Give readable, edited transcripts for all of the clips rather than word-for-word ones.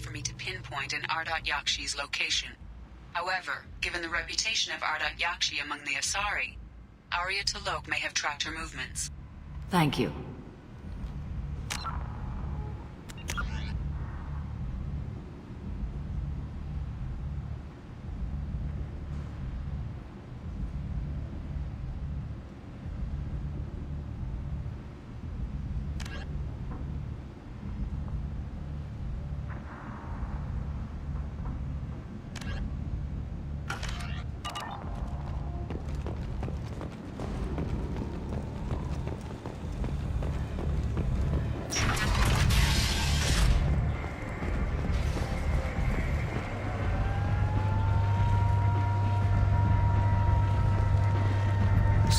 For me to pinpoint an Ardat-Yakshi's location. However, given the reputation of Ardat-Yakshi among the Asari, Arya T'Loak may have tracked her movements. Thank you.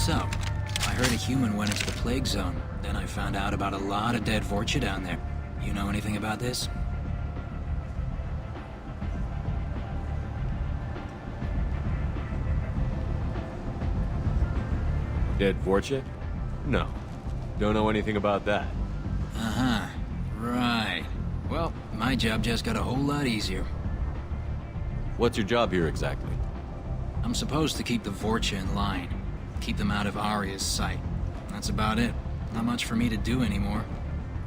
So, I heard a human went into the plague zone. Then I found out about a lot of dead Vorcha down there. You know anything about this? Dead Vorcha? No. Don't know anything about that. Uh-huh. Right. Well, my job just got a whole lot easier. What's your job here exactly? I'm supposed to keep the Vorcha in line. Keep them out of Arya's sight. That's about it. Not much for me to do anymore.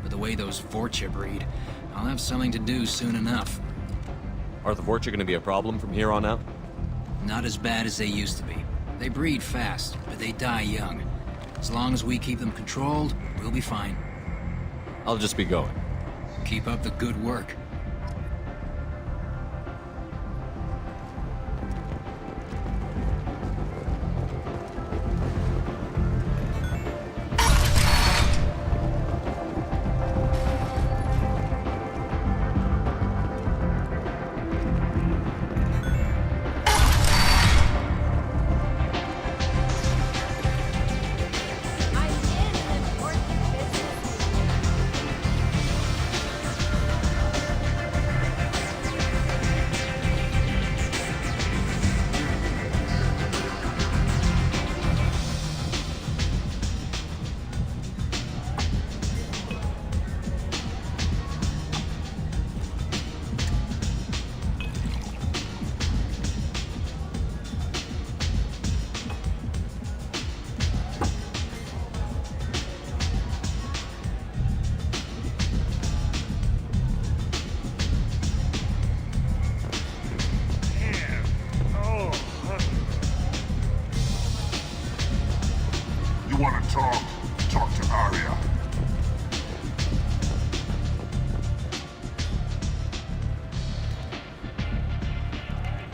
But the way those Vorcha breed, I'll have something to do soon enough. Are the Vorcha gonna be a problem from here on out? Not as bad as they used to be. They breed fast, but they die young. As long as we keep them controlled, we'll be fine. I'll just be going. Keep up the good work.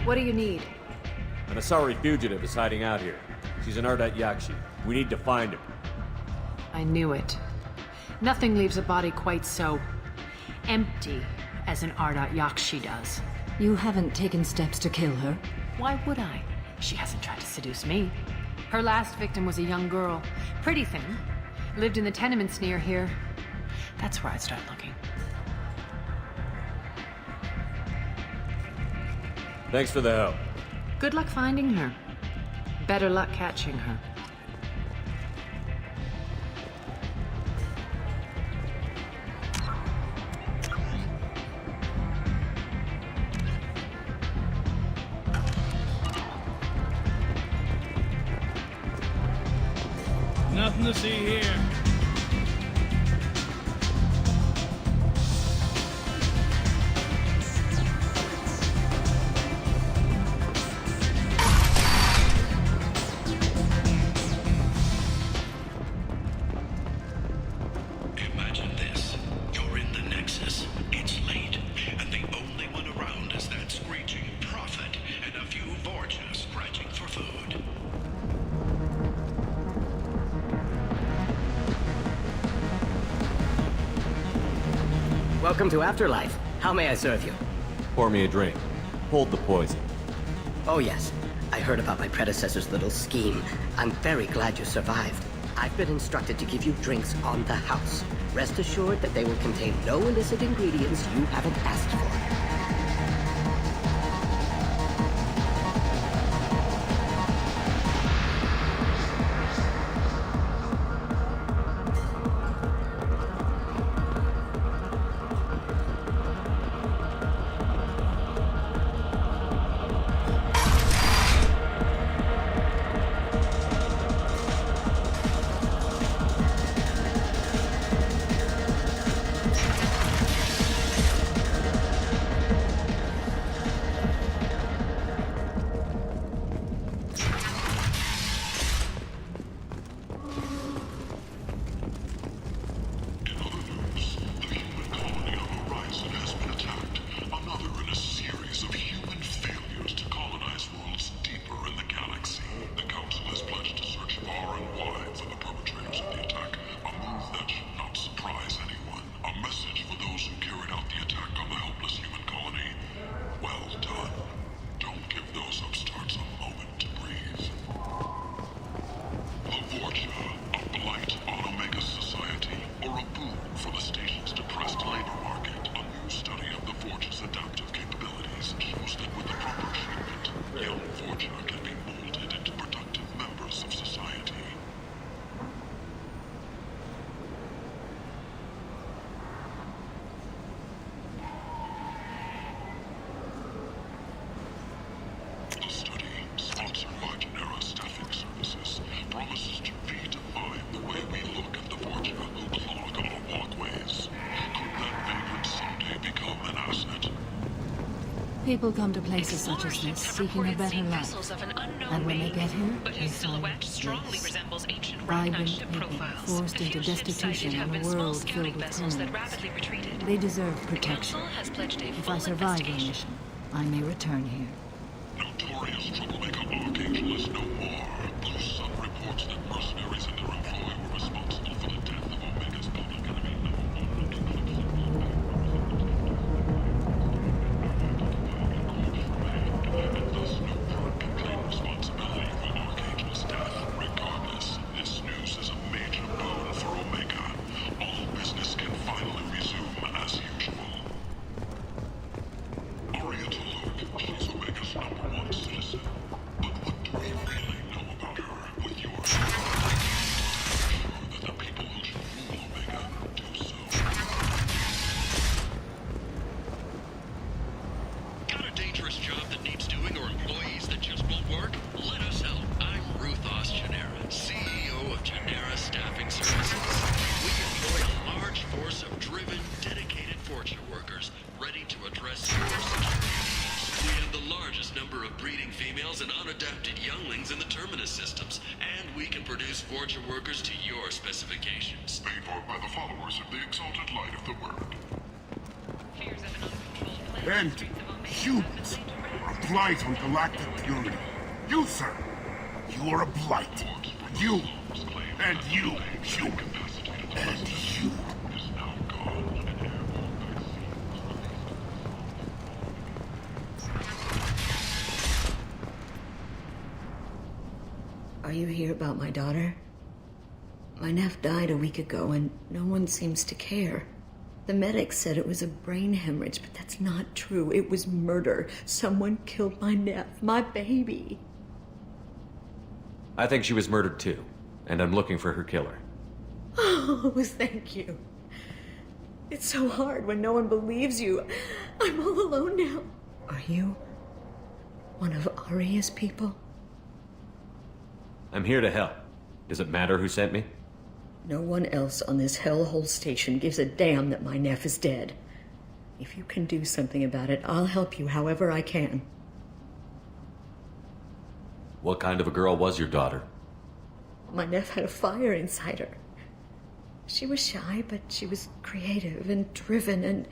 What do you need? An Asari fugitive is hiding out here. She's an Ardat-Yakshi. We need to find him. I knew it. Nothing leaves a body quite so empty as an Ardat-Yakshi does. You haven't taken steps to kill her? Why would I? She hasn't tried to seduce me. Her last victim was a young girl. Pretty thing. Lived in the tenements near here. That's where I'd start looking. Thanks for the help. Good luck finding her. Better luck catching her. Nothing to see here. Imagine this. You're in the Nexus. It's late, and the only one around is that screeching prophet and a few Vorcha scratching for food. Welcome to Afterlife. How may I serve you? Pour me a drink. Hold the poison. Oh yes, I heard about my predecessor's little scheme. I'm very glad you survived. I've been instructed to give you drinks on the house. Rest assured that they will contain no illicit ingredients you haven't asked for. People come to places such as this seeking a better life. And when they get here, they find this. Vibrant people forced into destitution in a world filled with criminals. They deserve protection. If I survive the mission, I may return here. Notorious troublemaker Archangel is no more. Blue Sun reports that mercenaries and their employ were responsible for the death of Omega's public enemy and thus no court can claim responsibility for Archangel's death. Regardless, this news is a major boon for Omega. All business can finally resume as usual. She's Omega's #1 citizen. But what do we really know about her? With your sure that the people who should rule Omega do so. Got a dangerous job that needs doing or employees that just won't work? Let us help. I'm Ruthless, CEO of Genera Staffing Services. We employ a large force of driven, dedicated Fortune workers ready to address your security. We have the largest number of breeding females and unadapted younglings in the Terminus systems, and we can produce Fortune workers to your specifications. Paid for by the followers of the exalted light of the Word. And humans. A blight on galactic purity. You, sir. You are a blight. You. And you, human. And you. Are you here about my daughter? My nephew died a week ago and no one seems to care. The medics said it was a brain hemorrhage, but that's not true. It was murder. Someone killed my nephew, my baby. I think she was murdered too, and I'm looking for her killer. Oh, thank you. It's so hard when no one believes you. I'm all alone now. Are you one of Aria's people? I'm here to help. Does it matter who sent me? No one else on this hellhole station gives a damn that my nephew is dead. If you can do something about it, I'll help you however I can. What kind of a girl was your daughter? My nephew had a fire inside her. She was shy, but she was creative and driven and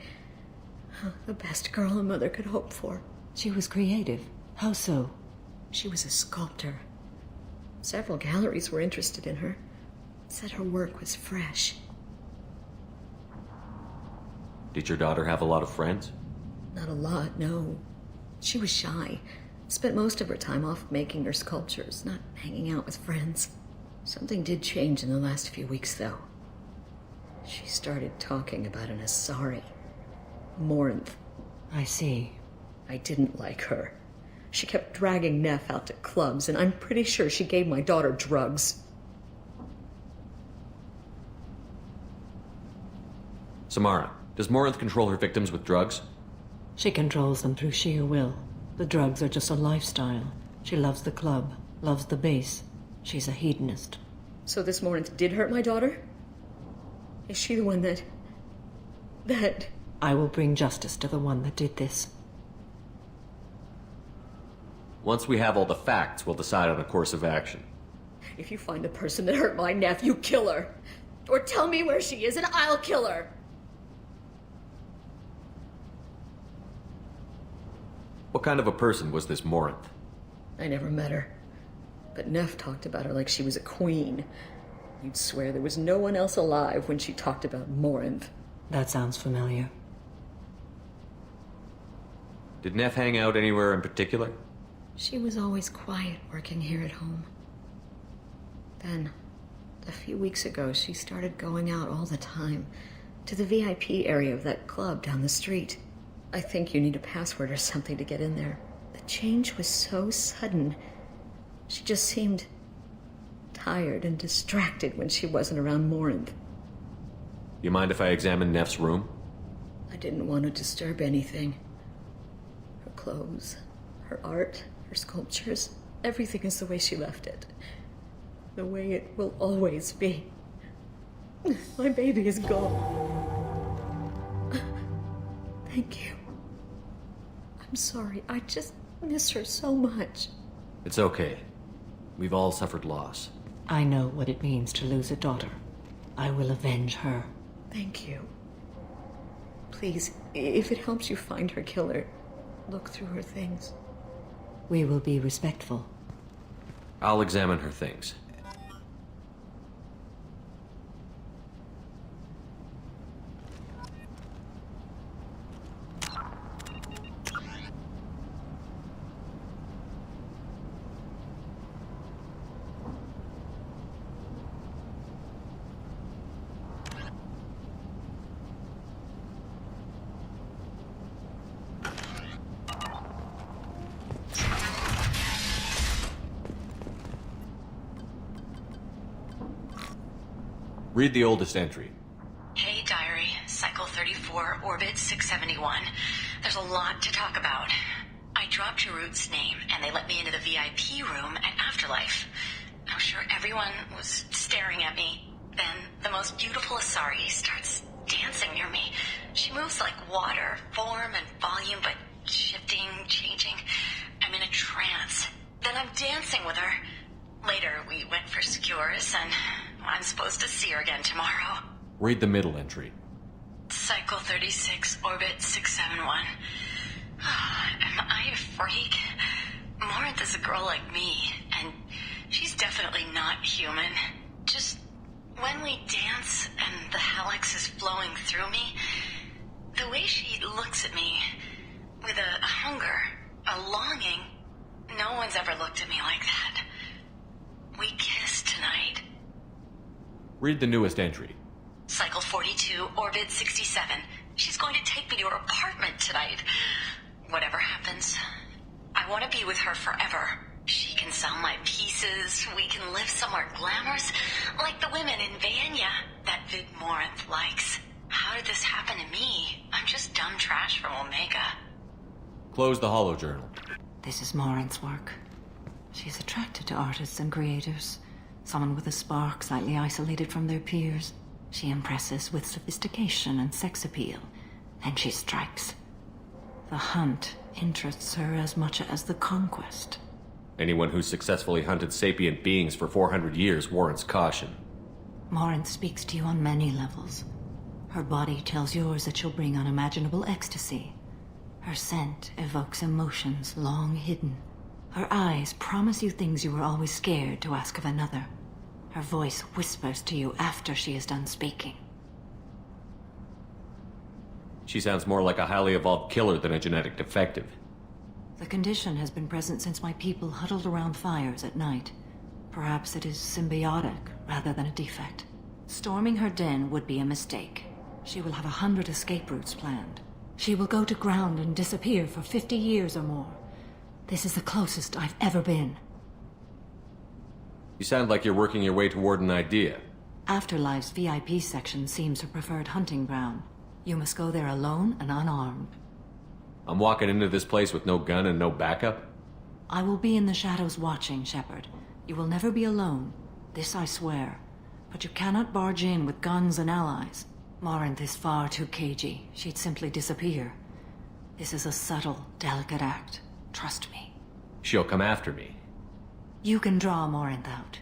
the best girl a mother could hope for. She was creative. How so? She was a sculptor. Several galleries were interested in her. Said her work was fresh. Did your daughter have a lot of friends? Not a lot, no. She was shy. Spent most of her time off making her sculptures, not hanging out with friends. Something did change in the last few weeks, though. She started talking about an Asari. Morinth. I see. I didn't like her. She kept dragging Neff out to clubs, and I'm pretty sure she gave my daughter drugs. Samara, does Morinth control her victims with drugs? She controls them through sheer will. The drugs are just a lifestyle. She loves the club, loves the base. She's a hedonist. So this Morinth did hurt my daughter? Is she the one that... I will bring justice to the one that did this. Once we have all the facts, we'll decide on a course of action. If you find the person that hurt my nephew, kill her. Or tell me where she is and I'll kill her. What kind of a person was this Morinth? I never met her. But Neff talked about her like she was a queen. You'd swear there was no one else alive when she talked about Morinth. That sounds familiar. Did Neff hang out anywhere in particular? She was always quiet working here at home. Then, a few weeks ago, she started going out all the time to the VIP area of that club down the street. I think you need a password or something to get in there. The change was so sudden. She just seemed tired and distracted when she wasn't around Morinth. You mind if I examine Neff's room? I didn't want to disturb anything. Her clothes, her art, her sculptures, everything is the way she left it. The way it will always be. My baby is gone. Thank you. I'm sorry, I just miss her so much. It's okay. We've all suffered loss. I know what it means to lose a daughter. I will avenge her. Thank you. Please, if it helps you find her killer, look through her things. We will be respectful. I'll examine her things. Read the oldest entry. Hey, Diary. Cycle 34, Orbit 671. There's a lot to talk about. I dropped Harrot's name, and they let me into the VIP room at Afterlife. I'm sure everyone was staring at me. Then, the most beautiful Asari starts dancing near me. She moves like water, form and volume, but shifting, changing. I'm in a trance. Then I'm dancing with her. Later, we went for skewers, and I'm supposed to see her again tomorrow. Read the middle entry. Cycle 36, Orbit 671. Am I a freak. Morinth is a girl like me, and she's definitely not human. Just when we dance and the Helix is flowing through me, the way she looks at me with a hunger, a longing, no one's ever looked at me like that. We kissed tonight. Read the newest entry. Cycle 42, Orbit 67. She's going to take me to her apartment tonight. Whatever happens, I want to be with her forever. She can sell my pieces. We can live somewhere glamorous, like the women in Vanya that Vid Morinth likes. How did this happen to me? I'm just dumb trash from Omega. Close the holojournal. This is Morinth's work. She's attracted to artists and creators. Someone with a spark, slightly isolated from their peers. She impresses with sophistication and sex appeal. And she strikes. The hunt interests her as much as the conquest. Anyone who's successfully hunted sapient beings for 400 years warrants caution. Morinth speaks to you on many levels. Her body tells yours that she'll bring unimaginable ecstasy. Her scent evokes emotions long hidden. Her eyes promise you things you were always scared to ask of another. Her voice whispers to you after she is done speaking. She sounds more like a highly evolved killer than a genetic defective. The condition has been present since my people huddled around fires at night. Perhaps it is symbiotic rather than a defect. Storming her den would be a mistake. She will have 100 escape routes planned. She will go to ground and disappear for 50 years or more. This is the closest I've ever been. You sound like you're working your way toward an idea. Afterlife's VIP section seems her preferred hunting ground. You must go there alone and unarmed. I'm walking into this place with no gun and no backup? I will be in the shadows watching, Shepard. You will never be alone. This I swear. But you cannot barge in with guns and allies. Morinth is far too cagey. She'd simply disappear. This is a subtle, delicate act. Trust me. She'll come after me. You can draw Morinth out.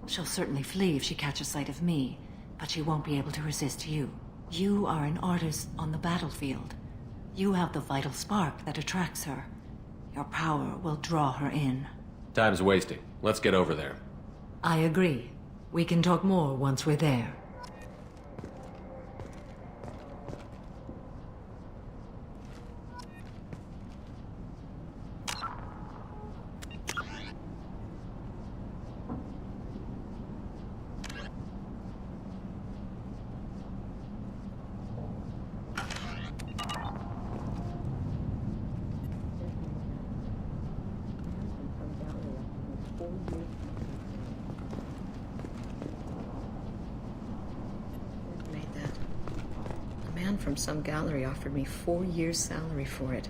She'll certainly flee if she catches sight of me, but she won't be able to resist you. You are an artist on the battlefield. You have the vital spark that attracts her. Your power will draw her in. Time's wasting. Let's get over there. I agree. We can talk more once we're there. From some gallery offered me 4 years' salary for it,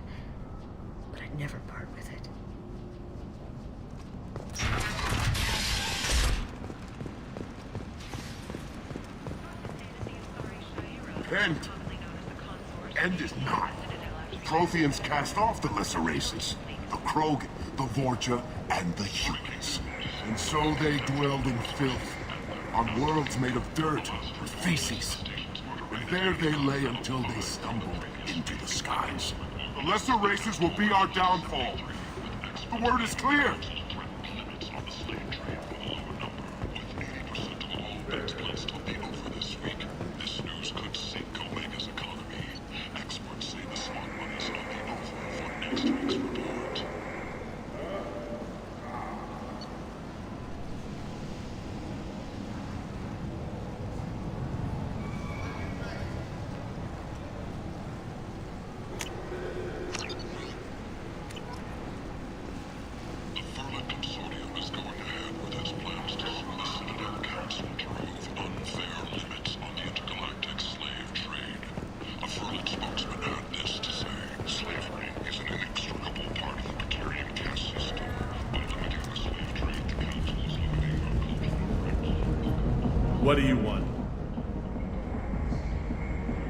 but I'd never part with it. End is nigh. The Protheans cast off the lesser races, the Krogan, the Vorcha, and the humans. And so they dwelled in filth, on worlds made of dirt or feces. And there they lay until they stumbled into the skies. The lesser races will be our downfall. The word is clear. This news could sink Omega's economy. Experts say the smart money's on the over for next week's report. What do you want?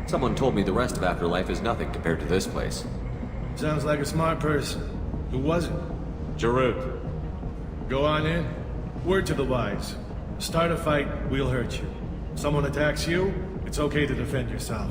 Someone told me the rest of Afterlife is nothing compared to this place. Sounds like a smart person. Who was it? Harrot. Go on in. Word to the wise. Start a fight, we'll hurt you. Someone attacks you, it's okay to defend yourself.